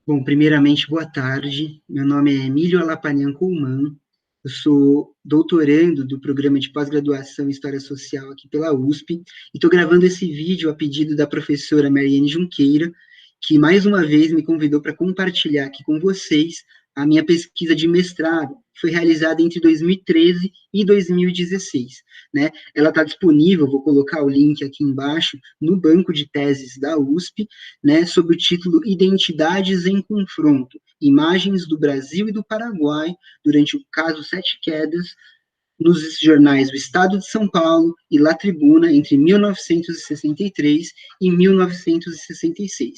Bom, primeiramente, boa tarde. Meu nome é Emílio Alapanhan Colman. Eu sou doutorando do programa de pós-graduação em História Social aqui pela USP e estou gravando esse vídeo a pedido da professora Mariane Junqueira, que mais uma vez me convidou para compartilhar aqui com vocês a minha pesquisa de mestrado, que foi realizada entre 2013 e 2016. Né? Ela está disponível, vou colocar o link aqui embaixo, no banco de teses da USP, né, sob o título Identidades em Confronto, Imagens do Brasil e do Paraguai durante o caso Sete Quedas, nos jornais O Estado de São Paulo e La Tribuna entre 1963 e 1966.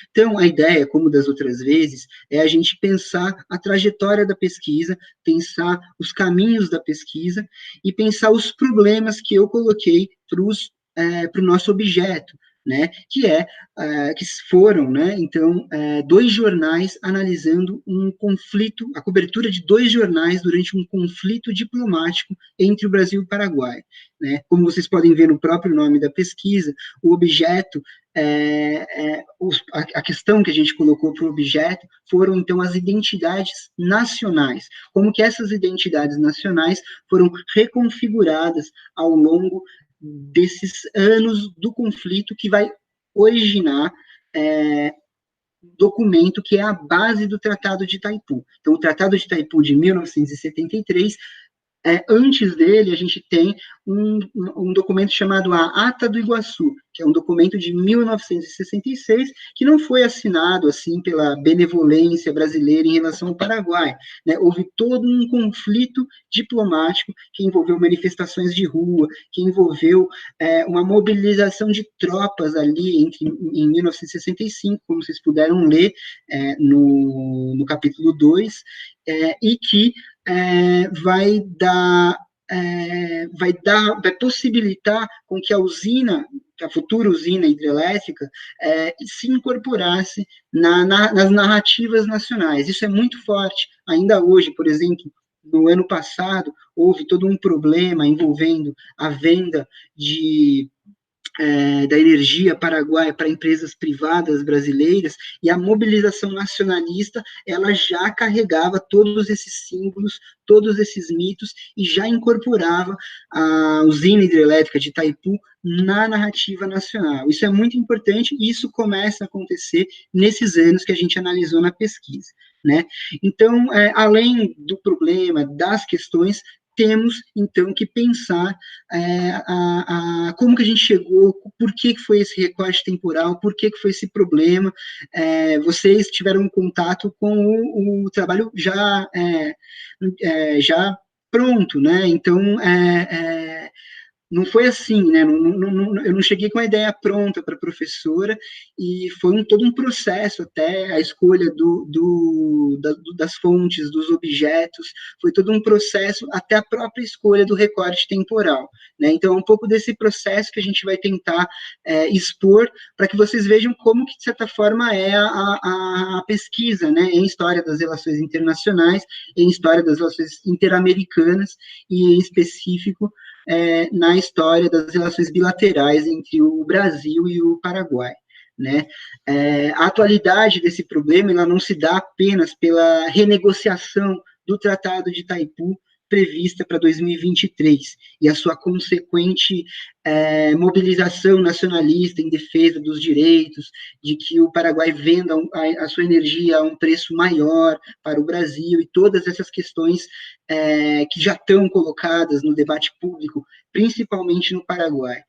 Então, a ideia, como das outras vezes, é a gente pensar a trajetória da pesquisa, pensar os caminhos da pesquisa e pensar os problemas que eu coloquei para o nosso objeto, né, que foram, né, então, dois jornais analisando um conflito, a cobertura de dois jornais durante um conflito diplomático entre o Brasil e o Paraguai. Né? Como vocês podem ver no próprio nome da pesquisa, o objeto, a questão que a gente colocou para o objeto foram, então, as identidades nacionais, como que essas identidades nacionais foram reconfiguradas ao longo desses anos do conflito que vai originar documento que é a base do Tratado de Itaipu. Então, o Tratado de Itaipu de 1973, antes dele, a gente tem um documento chamado a Ata do Iguaçu, que é um documento de 1966, que não foi assinado assim pela benevolência brasileira em relação ao Paraguai. Né? Houve todo um conflito diplomático que envolveu manifestações de rua, que envolveu uma mobilização de tropas ali em 1965, como vocês puderam ler no capítulo 2, e que vai possibilitar com que a futura usina hidrelétrica, se incorporasse nas narrativas nacionais. Isso é muito forte. Ainda hoje, por exemplo, no ano passado, houve todo um problema envolvendo a venda da energia paraguaia para empresas privadas brasileiras, e a mobilização nacionalista, ela já carregava todos esses símbolos, todos esses mitos, e já incorporava a usina hidrelétrica de Itaipu na narrativa nacional. Isso é muito importante, e isso começa a acontecer nesses anos que a gente analisou na pesquisa. Né? Então, além do problema, das questões, temos, então, que pensar como que a gente chegou, por que foi esse recorte temporal, por que foi esse problema. Vocês tiveram contato com o trabalho já pronto, né? Então, não foi assim, né? Eu não cheguei com a ideia pronta para a professora, e foi todo um processo até a escolha das fontes, dos objetos, foi todo um processo até a própria escolha do recorte temporal. Né? Então, é um pouco desse processo que a gente vai tentar expor, para que vocês vejam como que, de certa forma, é a pesquisa, né? Em História das Relações Internacionais, em História das Relações Interamericanas, e, em específico, na história das relações bilaterais entre o Brasil e o Paraguai. Né? A atualidade desse problema, ela não se dá apenas pela renegociação do Tratado de Itaipu, prevista para 2023, e a sua consequente mobilização nacionalista em defesa dos direitos, de que o Paraguai venda a sua energia a um preço maior para o Brasil, e todas essas questões que já estão colocadas no debate público, principalmente no Paraguai.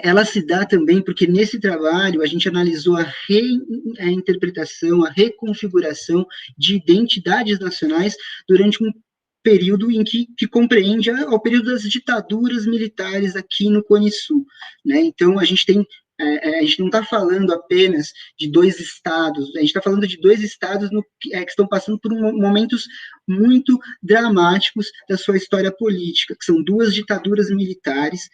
Ela se dá também porque, nesse trabalho, a gente analisou a reinterpretação, a reconfiguração de identidades nacionais durante um período que compreende o período das ditaduras militares aqui no Cone Sul. Né? Então, a gente não está falando apenas de dois estados, a gente está falando de dois estados que estão passando por momentos muito dramáticos da sua história política, que são duas ditaduras militares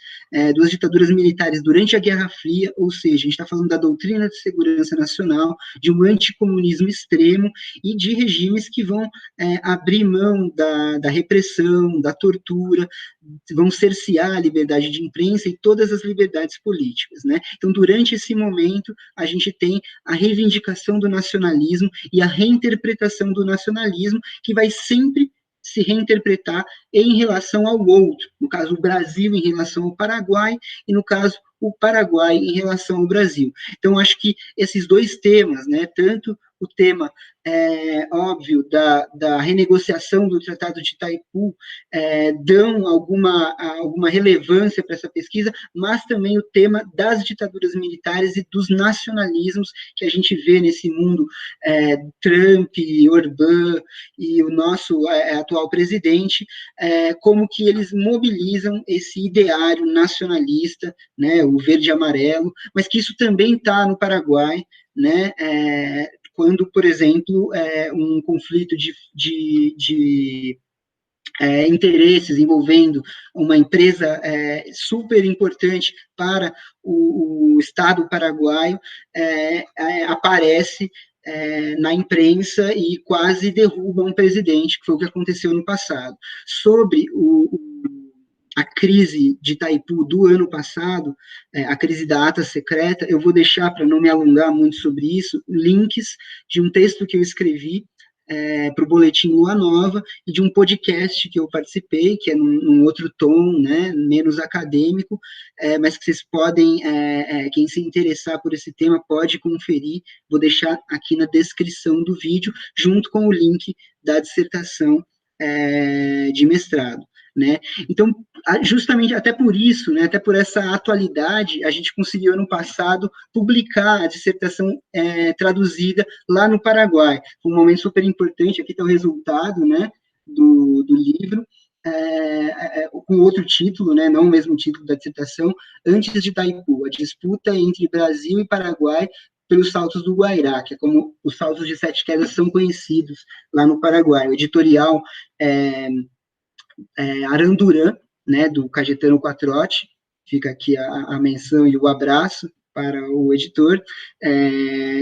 durante a Guerra Fria, ou seja, a gente está falando da doutrina de segurança nacional, de um anticomunismo extremo e de regimes que vão abrir mão da repressão, da tortura, vão cercear a liberdade de imprensa e todas as liberdades políticas, né? Então, durante esse momento, a gente tem a reivindicação do nacionalismo e a reinterpretação do nacionalismo, que vai sempre se reinterpretar em relação ao outro, no caso, o Brasil em relação ao Paraguai, e no caso, o Paraguai em relação ao Brasil. Então, acho que esses dois temas, né, tanto o tema, óbvio, da renegociação do Tratado de Itaipu, dão alguma relevância para essa pesquisa, mas também o tema das ditaduras militares e dos nacionalismos que a gente vê nesse mundo, Trump, Orbán e o nosso atual presidente, como que eles mobilizam esse ideário nacionalista, né, o verde e amarelo, mas que isso também está no Paraguai, né, quando, por exemplo, um conflito de interesses envolvendo uma empresa super importante para o Estado paraguaio aparece na imprensa e quase derruba um presidente, que foi o que aconteceu no passado. Sobre a crise de Itaipu do ano passado, a crise da ata secreta, eu vou deixar, para não me alongar muito sobre isso, links de um texto que eu escrevi para o Boletim Lua Nova, e de um podcast que eu participei, que é num outro tom, né, menos acadêmico, mas que vocês podem, quem se interessar por esse tema, pode conferir, vou deixar aqui na descrição do vídeo, junto com o link da dissertação de mestrado. Né? Então, justamente até por isso, né, até por essa atualidade, a gente conseguiu, ano passado, publicar a dissertação traduzida lá no Paraguai. Foi um momento super importante, aqui está o resultado, né, do livro, com outro título, né, não o mesmo título da dissertação, Antes de Itaipu, a disputa entre Brasil e Paraguai pelos Saltos do Guairá, que é como os Saltos de Sete Quedas são conhecidos lá no Paraguai. O editorial Aranduran, né, do Cajetano Quattrotti, fica aqui a menção e o abraço para o editor,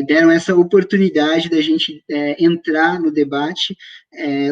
deram essa oportunidade da gente entrar no debate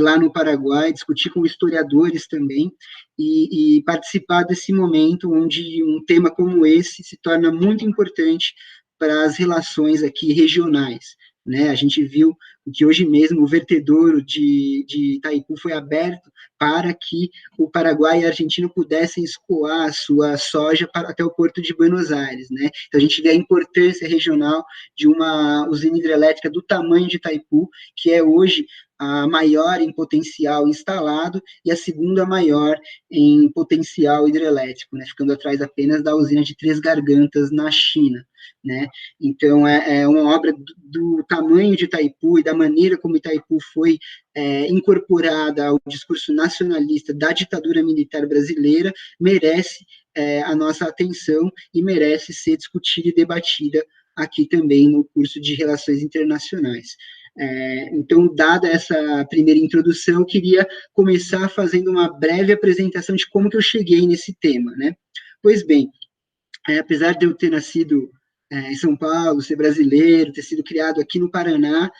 lá no Paraguai, discutir com historiadores também, e participar desse momento onde um tema como esse se torna muito importante para as relações aqui regionais. Né? A gente viu que hoje mesmo o vertedouro de Itaipu foi aberto para que o Paraguai e a Argentina pudessem escoar a sua soja até o porto de Buenos Aires. Né? Então, a gente vê a importância regional de uma usina hidrelétrica do tamanho de Itaipu, que é hoje a maior em potencial instalado e a segunda maior em potencial hidrelétrico, né? Ficando atrás apenas da usina de Três Gargantas, na China. Né? Então, é uma obra do tamanho de Itaipu e da maneira como Itaipu foi incorporada ao discurso nacionalista da ditadura militar brasileira, merece a nossa atenção e merece ser discutida e debatida aqui também no curso de Relações Internacionais. Então, dada essa primeira introdução, eu queria começar fazendo uma breve apresentação de como que eu cheguei nesse tema. Né? Pois bem, apesar de eu ter nascido em São Paulo, ser brasileiro, ter sido criado aqui no Paraná,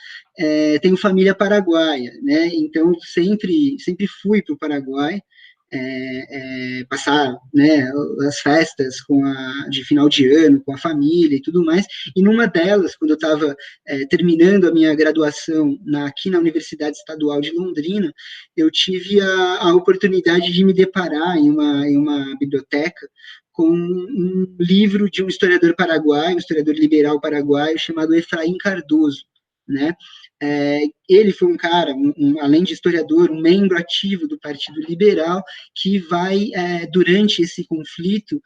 tenho família paraguaia, né? Então sempre fui para o Paraguai, passar, né, as festas de final de ano com a família e tudo mais, e numa delas, quando eu estava terminando a minha graduação aqui na Universidade Estadual de Londrina, eu tive a oportunidade de me deparar em uma biblioteca com um livro de um historiador paraguaio, um historiador liberal paraguaio, chamado Efraim Cardoso, né? Ele foi um cara, além de historiador, um membro ativo do Partido Liberal, que vai, durante esse conflito,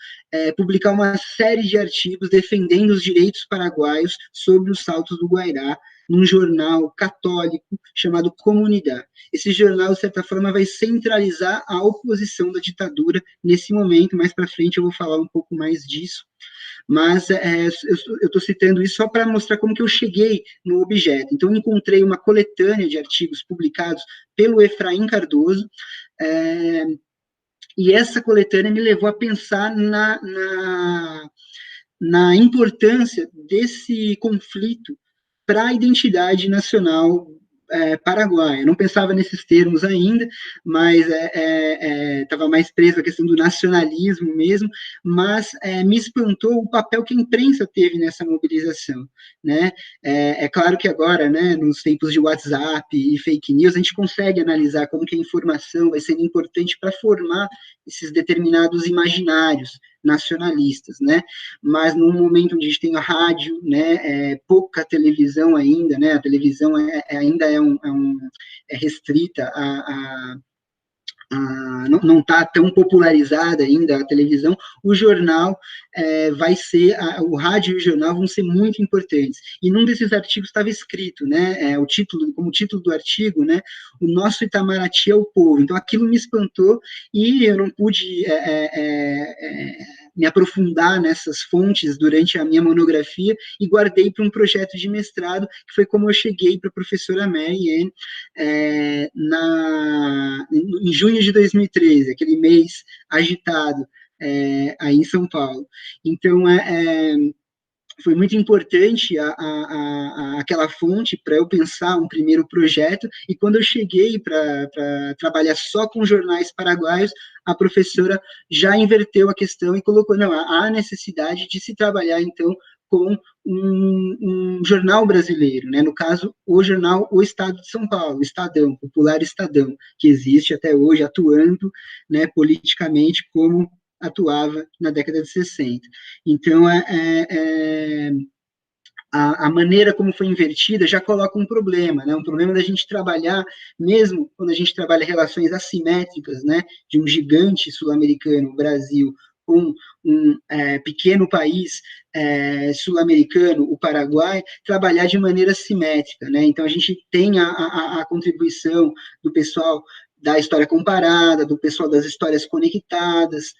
publicar uma série de artigos defendendo os direitos paraguaios sobre os Saltos do Guairá, num jornal católico chamado Comunidade. Esse jornal, de certa forma, vai centralizar a oposição da ditadura nesse momento. Mais para frente eu vou falar um pouco mais disso. mas eu estou citando isso só para mostrar como que eu cheguei no objeto. Então, eu encontrei uma coletânea de artigos publicados pelo Efraim Cardoso, e essa coletânea me levou a pensar na importância desse conflito para a identidade nacional paraguaia. Eu não pensava nesses termos ainda, mas estava mais preso à questão do nacionalismo mesmo, mas me espantou o papel que a imprensa teve nessa mobilização, né? É claro que agora, né, nos tempos de WhatsApp e fake news, a gente consegue analisar como que a informação vai sendo importante para formar esses determinados imaginários nacionalistas, né? Mas num momento onde a gente tem a rádio, né, pouca televisão ainda, né? A televisão ainda é restrita não está tão popularizada ainda a televisão, o jornal o rádio e o jornal vão ser muito importantes. E num desses artigos estava escrito, né, como título do artigo, né, o nosso Itamaraty é o povo. Então aquilo me espantou e eu não pude me aprofundar nessas fontes durante a minha monografia e guardei para um projeto de mestrado, que foi como eu cheguei para a professora Mary Ann em junho de 2013, aquele mês agitado aí em São Paulo. Então, foi muito importante aquela fonte para eu pensar um primeiro projeto, e quando eu cheguei para trabalhar só com jornais paraguaios, a professora já inverteu a questão e colocou, não, há necessidade de se trabalhar, então, com um jornal brasileiro, né? No caso, o jornal O Estado de São Paulo, o Estadão, Popular Estadão, que existe até hoje, atuando, né, politicamente como atuava na década de 60. Então, a maneira como foi invertida já coloca um problema, né? Um problema da gente trabalhar, mesmo quando a gente trabalha relações assimétricas, né? De um gigante sul-americano, o Brasil, com um pequeno país sul-americano, o Paraguai, trabalhar de maneira simétrica, né? Então, a gente tem a contribuição do pessoal da história comparada, do pessoal das histórias conectadas.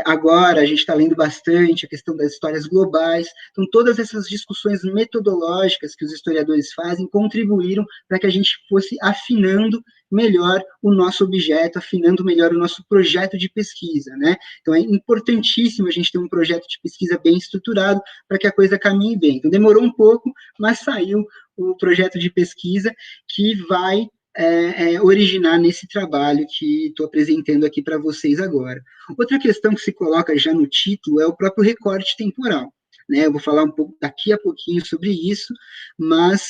Agora a gente está lendo bastante a questão das histórias globais. Então, todas essas discussões metodológicas que os historiadores fazem contribuíram para que a gente fosse afinando melhor o nosso objeto, afinando melhor o nosso projeto de pesquisa, né? Então, é importantíssimo a gente ter um projeto de pesquisa bem estruturado para que a coisa caminhe bem. Então, demorou um pouco, mas saiu o projeto de pesquisa que vai originar nesse trabalho que estou apresentando aqui para vocês agora. Outra questão que se coloca já no título é o próprio recorte temporal. Né, eu vou falar um pouco daqui a pouquinho sobre isso, mas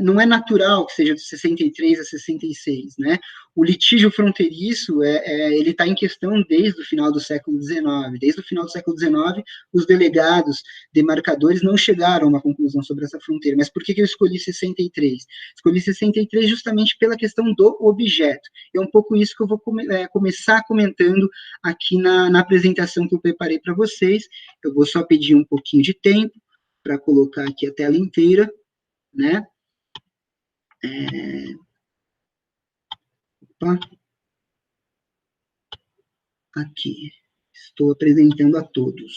não é natural que seja de 63 a 66, né? O litígio fronteiriço, ele está em questão desde o final do século XIX. Desde o final do século XIX, os delegados demarcadores não chegaram a uma conclusão sobre essa fronteira. Mas por que eu escolhi 63? Escolhi 63 justamente pela questão do objeto. É um pouco isso que eu vou começar comentando aqui na apresentação que eu preparei para vocês. Eu vou só pedir um pouquinho de tempo para colocar aqui a tela inteira, né? Opa. Aqui, estou apresentando a todos.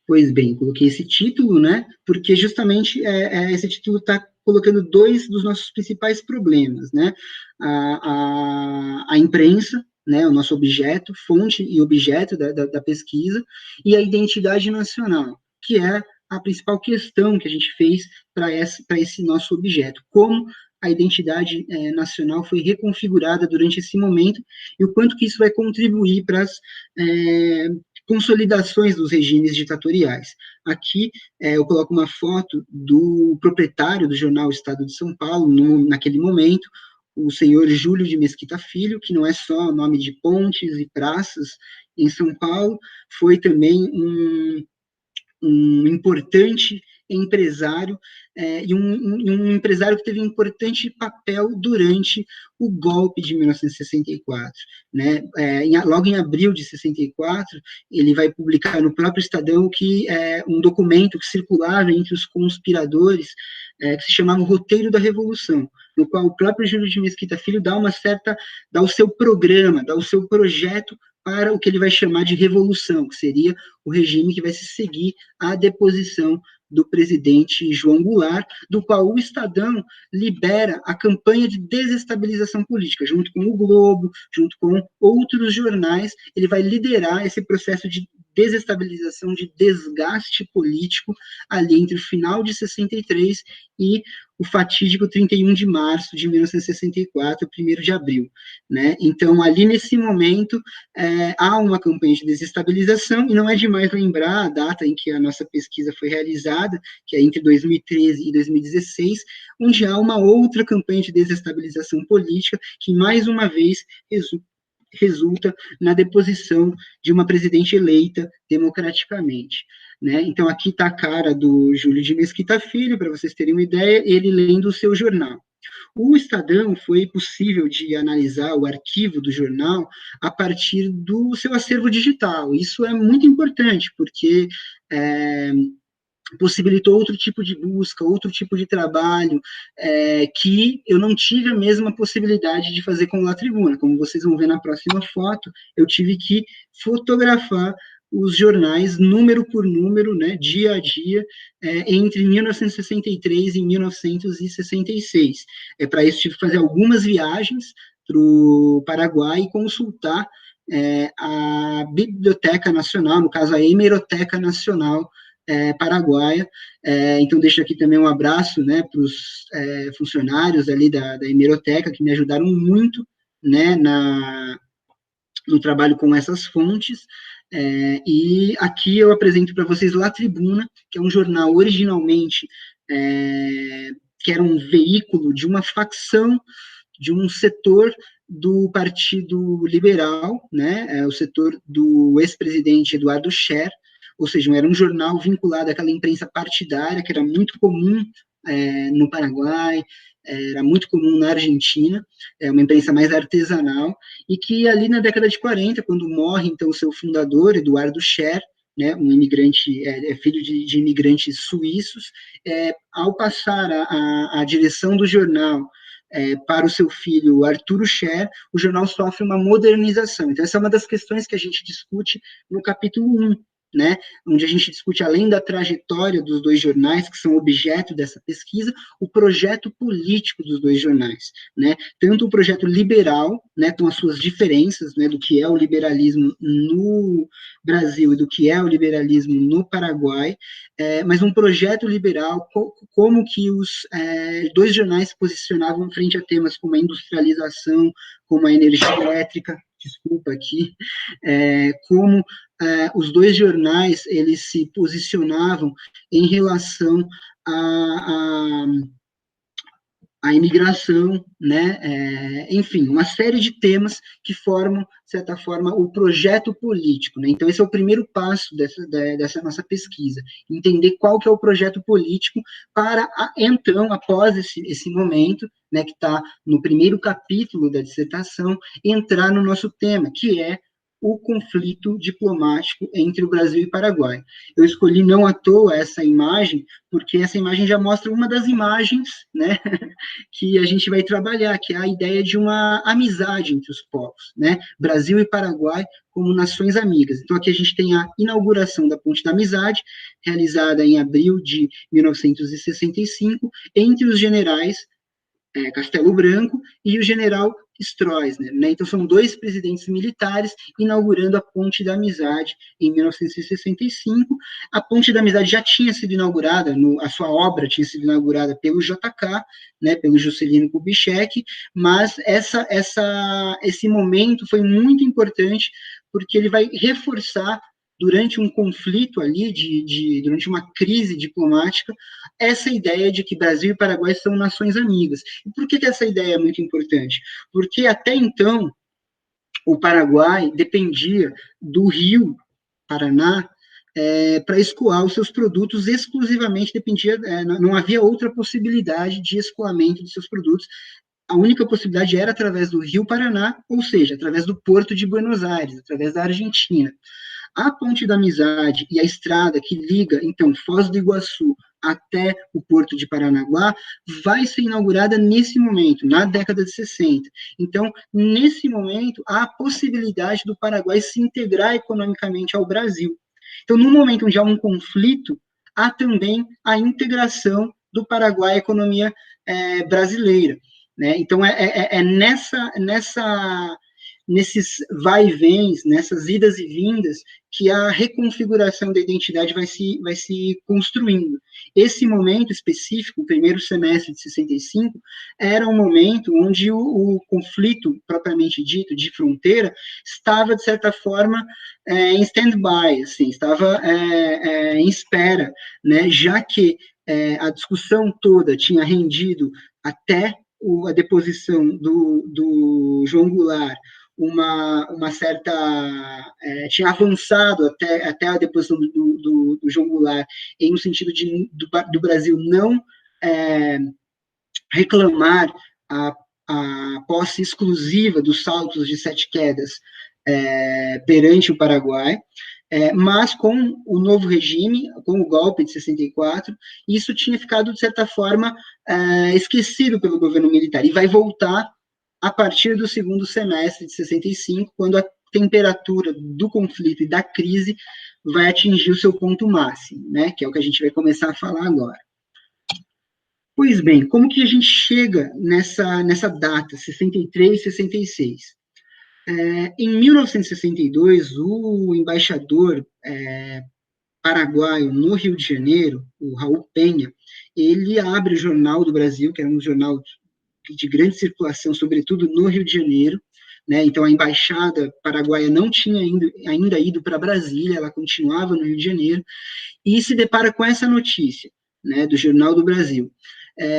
Pois bem, coloquei esse título, né? Porque justamente esse título está colocando dois dos nossos principais problemas, né? A imprensa, né? O nosso objeto, fonte e objeto da pesquisa, e a identidade nacional, que é a principal questão que a gente fez para esse nosso objeto. Como a identidade nacional foi reconfigurada durante esse momento e o quanto que isso vai contribuir para as consolidações dos regimes ditatoriais. Aqui eu coloco uma foto do proprietário do jornal Estado de São Paulo, naquele momento, o senhor Júlio de Mesquita Filho, que não é só nome de pontes e praças em São Paulo, foi também um importante empresário e um empresário que teve um importante papel durante o golpe de 1964. Né? Logo em abril de 64, ele vai publicar no próprio Estadão um documento que circulava entre os conspiradores, que se chamava o Roteiro da Revolução, no qual o próprio Júlio de Mesquita Filho dá o seu programa, dá o seu projeto para o que ele vai chamar de revolução, que seria o regime que vai se seguir à deposição do presidente João Goulart, do qual o Estadão libera a campanha de desestabilização política, junto com o Globo, junto com outros jornais, ele vai liderar esse processo de desestabilização, de desgaste político, ali entre o final de 63 e o fatídico 31 de março de 1964, 1º de abril, né? Então, ali nesse momento, há uma campanha de desestabilização, e não é demais lembrar a data em que a nossa pesquisa foi realizada, que é entre 2013 e 2016, onde há uma outra campanha de desestabilização política, que, mais uma vez, resulta na deposição de uma presidente eleita democraticamente, né? Então, aqui está a cara do Júlio de Mesquita Filho, para vocês terem uma ideia, ele lendo o seu jornal. O Estadão foi possível de analisar o arquivo do jornal a partir do seu acervo digital. Isso é muito importante, porque possibilitou outro tipo de busca, outro tipo de trabalho, que eu não tive a mesma possibilidade de fazer com La Tribuna. Como vocês vão ver na próxima foto, eu tive que fotografar os jornais, número por número, né, dia a dia, entre 1963 e 1966. Para isso, tive que fazer algumas viagens para o Paraguai e consultar a Biblioteca Nacional, no caso, a Hemeroteca Nacional paraguaia. Então, deixo aqui também um abraço, né, para os funcionários ali da Hemeroteca, que me ajudaram muito, né, no trabalho com essas fontes. E aqui eu apresento para vocês La Tribuna, que é um jornal originalmente que era um veículo de uma facção, de um setor do Partido Liberal, né, o setor do ex-presidente Eduardo Scher, ou seja, era um jornal vinculado àquela imprensa partidária, que era muito comum no Paraguai, era muito comum na Argentina, uma imprensa mais artesanal, e que ali na década de 40, quando morre, então, o seu fundador, Eduardo Scher, né, um imigrante, filho de imigrantes suíços, ao passar a direção do jornal para o seu filho Arturo Scher, o jornal sofre uma modernização. Então, essa é uma das questões que a gente discute no capítulo 1, né, onde a gente discute, além da trajetória dos dois jornais, que são objeto dessa pesquisa, o projeto político dos dois jornais, né, tanto o projeto liberal, né, com as suas diferenças, né, do que é o liberalismo no Brasil e do que é o liberalismo no Paraguai, mas um projeto liberal, como que os dois jornais se posicionavam frente a temas como a industrialização, como a energia elétrica, desculpa aqui, como os dois jornais eles se posicionavam em relação à imigração, né? Enfim, uma série de temas que formam, de certa forma, o projeto político, né? Então, esse é o primeiro passo dessa nossa pesquisa, entender qual que é o projeto político para, então, após esse momento, né, que está no primeiro capítulo da dissertação, entrar no nosso tema, que é o conflito diplomático entre o Brasil e o Paraguai. Eu escolhi não à toa essa imagem, porque essa imagem já mostra uma das imagens, né, que a gente vai trabalhar, que é a ideia de uma amizade entre os povos, né, Brasil e Paraguai como nações amigas. Então, aqui a gente tem a inauguração da Ponte da Amizade, realizada em abril de 1965, entre os generais Castelo Branco e o general Stroessner, né? Então, são dois presidentes militares inaugurando a Ponte da Amizade em 1965. A Ponte da Amizade já tinha sido inaugurada, a sua obra tinha sido inaugurada pelo JK, né, pelo Juscelino Kubitschek, mas esse momento foi muito importante porque ele vai reforçar durante um conflito ali, durante uma crise diplomática, essa ideia de que Brasil e Paraguai são nações amigas. E por que essa ideia é muito importante? Porque até então, o Paraguai dependia do rio Paraná para escoar os seus produtos, exclusivamente dependia, não havia outra possibilidade de escoamento de seus produtos. A única possibilidade era através do rio Paraná, ou seja, através do porto de Buenos Aires, através da Argentina. A Ponte da Amizade e a estrada que liga, então, Foz do Iguaçu até o Porto de Paranaguá, vai ser inaugurada nesse momento, na década de 60. Então, nesse momento, há a possibilidade do Paraguai se integrar economicamente ao Brasil. Então, no momento onde há um conflito, há também a integração do Paraguai à economia brasileira. Né? Então, nesses vai-vens, nessas idas e vindas, que a reconfiguração da identidade vai se construindo. Esse momento específico, o primeiro semestre de 65, era um momento onde o conflito, propriamente dito, de fronteira, estava, de certa forma, em stand-by, assim, estava em espera, né, já que a discussão toda tinha rendido até a deposição do João Goulart, uma certa... tinha avançado até a deposição do João Goulart em um sentido do Brasil não reclamar a posse exclusiva dos saltos de 7 quedas perante o Paraguai, mas com o novo regime, com o golpe de 64, isso tinha ficado, de certa forma, esquecido pelo governo militar, e vai voltar a partir do segundo semestre de 65, quando a temperatura do conflito e da crise vai atingir o seu ponto máximo, né, que é o que a gente vai começar a falar agora. Pois bem, como que a gente chega nessa data, 63, 66? Em 1962, o embaixador paraguaio no Rio de Janeiro, o Raul Penha, ele abre o Jornal do Brasil, que era um jornal de grande circulação, sobretudo no Rio de Janeiro, né? Então a embaixada paraguaia não tinha ainda ido para Brasília, ela continuava no Rio de Janeiro, e se depara com essa notícia, né, do Jornal do Brasil,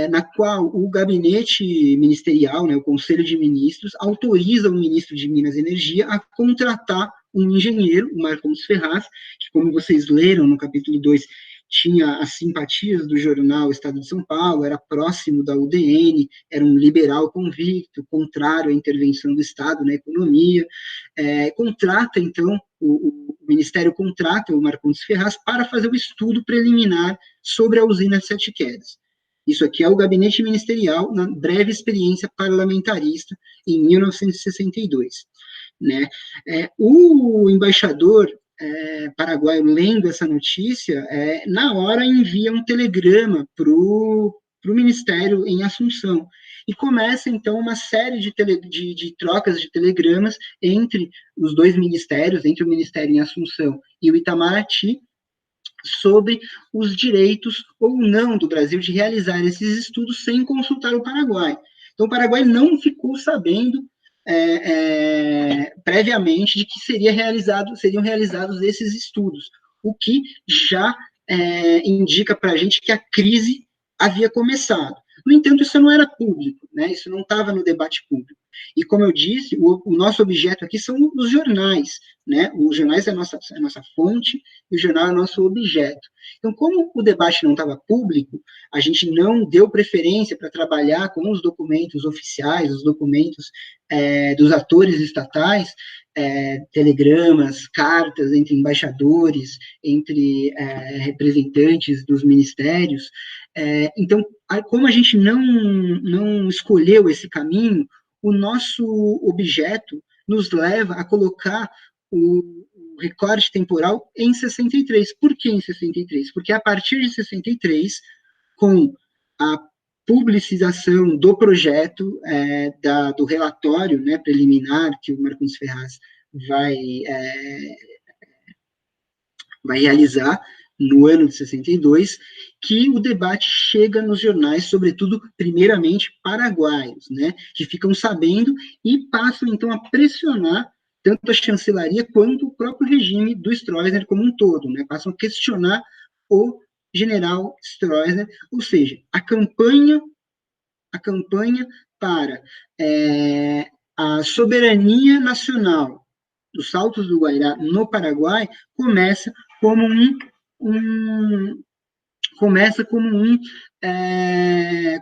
na qual o gabinete ministerial, né, o Conselho de Ministros, autoriza o ministro de Minas e Energia a contratar um engenheiro, o Marcos Ferraz, que, como vocês leram no capítulo 2, tinha as simpatias do jornal Estado de São Paulo, era próximo da UDN, era um liberal convicto, contrário à intervenção do Estado na economia, contrata, então, o Ministério contrata o Marcos Ferraz para fazer o estudo preliminar sobre a usina Sete Quedas. Isso aqui é o gabinete ministerial na breve experiência parlamentarista em 1962. Né? O embaixador paraguaio, lendo essa notícia, na hora envia um telegrama para o Ministério em Assunção, e começa, então, uma série de trocas de telegramas entre os dois ministérios, entre o Ministério em Assunção e o Itamaraty, sobre os direitos ou não do Brasil de realizar esses estudos sem consultar o Paraguai. Então, o Paraguai não ficou sabendo previamente de que seriam realizados esses estudos, o que já indica para a gente que a crise havia começado. No entanto, isso não era público, né? Isso não estava no debate público. E, como eu disse, o nosso objeto aqui são os jornais, né? Os jornais é a nossa fonte, e o jornal é o nosso objeto. Então, como o debate não estava público, a gente não deu preferência para trabalhar com os documentos oficiais, os documentos dos atores estatais, telegramas, cartas entre embaixadores, entre representantes dos ministérios. Então, como a gente não escolheu esse caminho, o nosso objeto nos leva a colocar o recorte temporal em 63. Por que em 63? Porque a partir de 63, com a publicização do projeto, do relatório, né, preliminar que o Marcos Ferraz vai realizar no ano de 62, que o debate chega nos jornais, sobretudo, primeiramente, paraguaios, né, que ficam sabendo e passam, então, a pressionar tanto a chancelaria quanto o próprio regime do Stroessner como um todo, né, passam a questionar o general Stroessner, ou seja, a campanha para a soberania nacional dos Saltos do Guairá no Paraguai começa como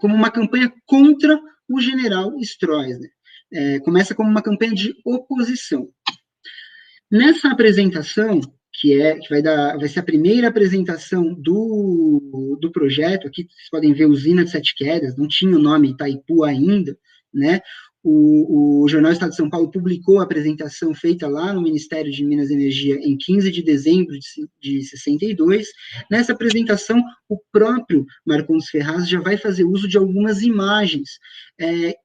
uma campanha contra o general Stroessner. Começa como uma campanha de oposição. Nessa apresentação, que vai ser a primeira apresentação do projeto. Aqui vocês podem ver Usina de Sete Quedas, não tinha o nome Itaipu ainda, né? O Jornal Estado de São Paulo publicou a apresentação feita lá no Ministério de Minas e Energia em 15 de dezembro de 62. Nessa apresentação, o próprio Marcondes Ferraz já vai fazer uso de algumas imagens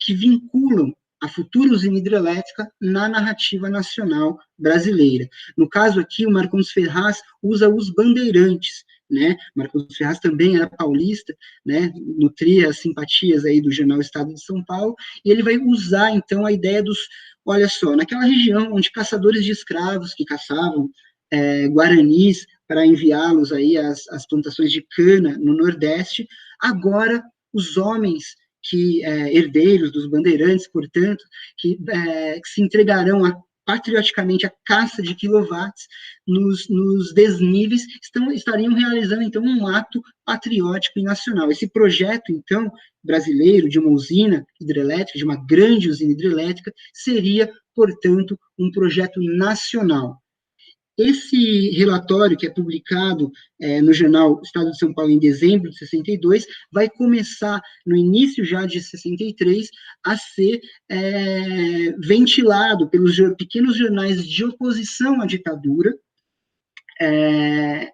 que vinculam a futura usina hidrelétrica na narrativa nacional brasileira. No caso aqui, o Marcondes Ferraz usa os bandeirantes, né? Marcondes Ferraz também era paulista, né? Nutria as simpatias aí do jornal Estado de São Paulo, e ele vai usar, então, a ideia dos, olha só, naquela região onde caçadores de escravos que caçavam guaranis para enviá-los aí às plantações de cana no Nordeste, agora os homens herdeiros dos bandeirantes, portanto, que se entregarão patrioticamente a caça de quilowatts nos desníveis, estariam realizando, então, um ato patriótico e nacional. Esse projeto, então, brasileiro, de uma usina hidrelétrica, de uma grande usina hidrelétrica, seria, portanto, um projeto nacional. Esse relatório, que é publicado no jornal Estado de São Paulo em dezembro de 62, vai começar, no início já de 63, a ser ventilado pelos pequenos jornais de oposição à ditadura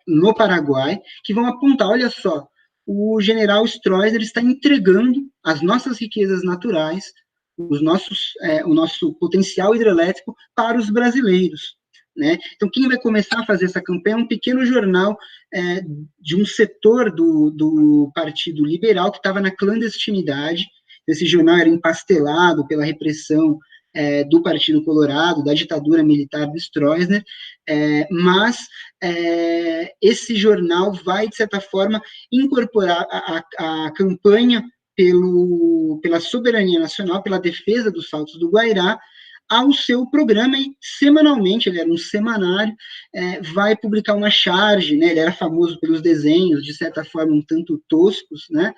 no Paraguai, que vão apontar, olha só, o general Stroessner está entregando as nossas riquezas naturais, o nosso potencial hidrelétrico para os brasileiros. Né? Então, quem vai começar a fazer essa campanha é um pequeno jornal de um setor do Partido Liberal que estava na clandestinidade. Esse jornal era empastelado pela repressão do Partido Colorado, da ditadura militar do Stroessner, mas esse jornal vai, de certa forma, incorporar a campanha pela soberania nacional, pela defesa dos Saltos do Guairá, ao seu programa, e semanalmente, ele era um semanário, vai publicar uma charge, né, ele era famoso pelos desenhos, de certa forma, um tanto toscos, né,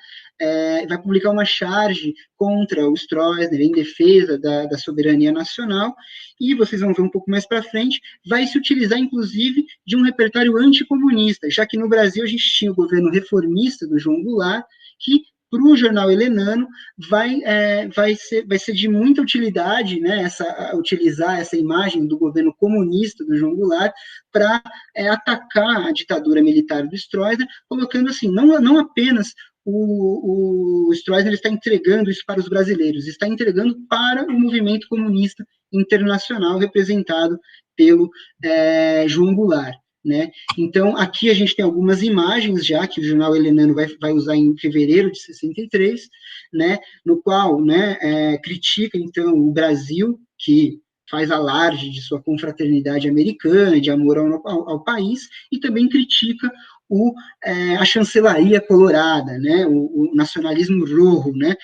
vai publicar uma charge contra o Stroessner, em defesa da soberania nacional, e vocês vão ver um pouco mais para frente, vai se utilizar, inclusive, de um repertório anticomunista, já que no Brasil a gente tinha o governo reformista do João Goulart, que para o jornal helenano, vai ser de muita utilidade, né, utilizar essa imagem do governo comunista do João Goulart para atacar a ditadura militar do Stroessner, colocando assim, não apenas o Stroessner está entregando isso para os brasileiros, está entregando para o movimento comunista internacional representado pelo João Goulart. Né? Então, aqui a gente tem algumas imagens já que o jornal helenano vai usar em fevereiro de 63, né, no qual, né, critica, então, o Brasil, que faz alarde de sua confraternidade americana, de amor ao país, e também critica a chancelaria colorada, né, o nacionalismo rojo, né,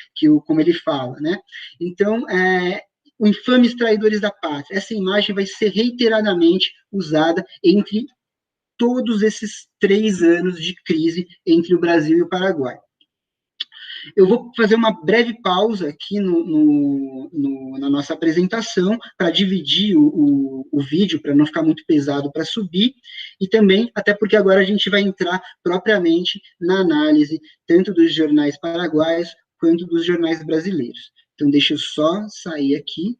como ele fala. Né? Então, o infames traidores da pátria, essa imagem vai ser reiteradamente usada entre todos esses 3 anos de crise entre o Brasil e o Paraguai. Eu vou fazer uma breve pausa aqui na nossa apresentação para dividir o vídeo, para não ficar muito pesado para subir, e também, até porque agora a gente vai entrar propriamente na análise tanto dos jornais paraguaios quanto dos jornais brasileiros. Então, deixa eu só sair aqui